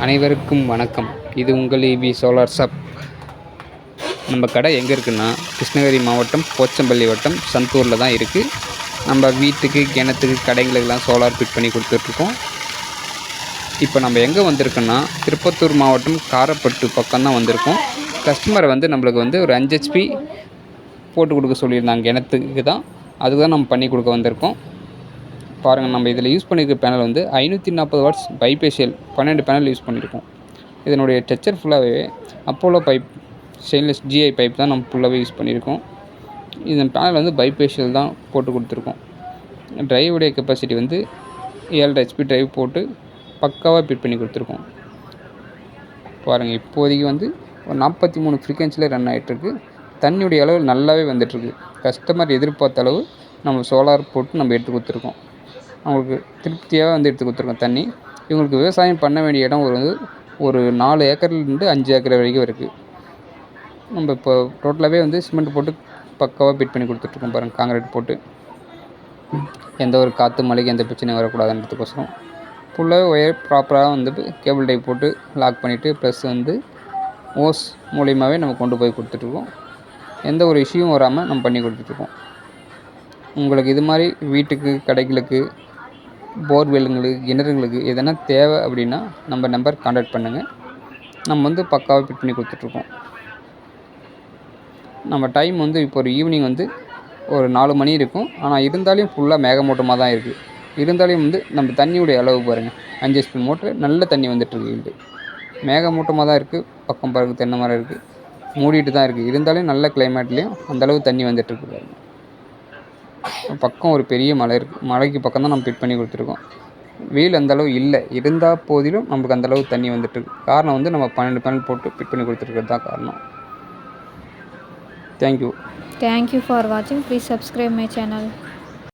அனைவருக்கும் வணக்கம். இது உங்கள் இபி சோலார் ஷாப். நம்ம கடை எங்கே இருக்குன்னா, கிருஷ்ணகிரி மாவட்டம் போச்சம்பள்ளி வட்டம் சந்தூரில் தான் இருக்குது. நம்ம வீட்டுக்கு கிணத்துக்கு கடைங்களுக்கெல்லாம் சோலார் ஃபிட் பண்ணி கொடுத்துட்ருக்கோம். இப்போ நம்ம எங்கே வந்திருக்கோன்னா, திருப்பத்தூர் மாவட்டம் காரப்பட்டு பக்கம் தான் வந்திருக்கோம். கஸ்டமரை நம்மளுக்கு ஒரு 5 HP போட்டு கொடுக்க சொல்லியிருந்தாங்க. கிணத்துக்கு தான், அதுக்கு தான் நம்ம பண்ணி கொடுக்க வந்திருக்கோம். பாருங்கள், நம்ம இதில் யூஸ் பண்ணியிருக்க panel 540 watts bifacial 12 panel use பண்ணியிருக்கோம். இதனுடைய டெக்ஸ்சர் ஃபுல்லாகவே Apollo pipe, stainless GI pipe தான் நம்ம ஃபுல்லாகவே யூஸ் பண்ணியிருக்கோம். இந்த பேனல் பைபேஷியல் தான் போட்டு கொடுத்துருக்கோம். ட்ரைவுடைய கெப்பாசிட்டி 7 HP ட்ரைவ் போட்டு பக்காவாக ஃபிட் பண்ணி கொடுத்துருக்கோம். பாருங்கள், இப்போதைக்கு ஒரு 43 ஃப்ரீக்வன்சியில் ரன் ஆகிட்டுருக்கு. தண்ணியுடைய அளவு நல்லாவே வந்துட்டுருக்கு. கஸ்டமர் எதிர்பார்த்த அளவு நம்ம சோலார் போட்டு நம்ம எடுத்து கொடுத்துருக்கோம். அவங்களுக்கு திருப்தியாக எடுத்து கொடுத்துருக்கோம் தண்ணி. இவங்களுக்கு விவசாயம் பண்ண வேண்டிய இடம் ஒரு 4 ஏக்கர்லேருந்து 5 ஏக்கர் வரைக்கும் இருக்குது. நம்ம இப்போ டோட்டலாகவே சிமெண்ட் போட்டு பக்காவாக ஃபிட் பண்ணி கொடுத்துட்ருக்கோம். பாருங்கள், காங்கிரீட் போட்டு எந்த ஒரு காற்று மழைக்கு எந்த பிரச்சனையும் வரக்கூடாதுன்றதுக்கோசரம் ஃபுல்லாகவே ஒயர் ப்ராப்பராக கேபிள் டைப் போட்டு லாக் பண்ணிவிட்டு ப்ளஸ் ஓஸ் மூலியமாகவே நம்ம கொண்டு போய் கொடுத்துட்ருக்கோம். எந்த ஒரு இஷ்யூவும் வராமல் நம்ம பண்ணி கொடுத்துட்ருக்கோம். உங்களுக்கு இது மாதிரி வீட்டுக்கு கடைகளுக்கு போர்வெல்லுங்களுக்கு கிணறுங்களுக்கு எதனா தேவை அப்படின்னா நம்ம நம்பர் கான்டாக்ட் பண்ணுங்கள். நம்ம பக்காவாக ஃபிட் பண்ணி கொடுத்துட்ருக்கோம். நம்ம டைம் இப்போ ஒரு ஈவினிங் ஒரு 4 மணி இருக்கும். ஆனால் இருந்தாலும் ஃபுல்லாக மேகமூட்டமாக தான் இருக்குது. இருந்தாலும் நம்ம தண்ணியுடைய அளவு பாருங்கள், 5 HP மோட்ரு நல்ல தண்ணி வந்துட்டுருக்கு. மேகமூட்டமாக தான் இருக்குது. பக்கம் பாருங்கள், தென்னை மரம் இருக்குது, மூடிட்டு தான் இருக்குது. இருந்தாலும் நல்ல கிளைமேட்லேயும் அந்தளவு தண்ணி வந்துட்டுருக்கு. பாருங்கள், பக்கம் ஒரு பெரிய மலை இருக்குது. மலைக்கு பக்கம் தான் நம்ம ஃபிட் பண்ணி கொடுத்துருக்கோம். வெயில் அந்தளவு இல்லை, இருந்தால் போதிலும் நமக்கு அந்தளவு தண்ணி வந்துட்டுருக்கு. காரணம் நம்ம 12 பேனல் போட்டு ஃபிட் பண்ணி கொடுத்துருக்கிறது தான் காரணம். Thank you for watching. Please subscribe my channel.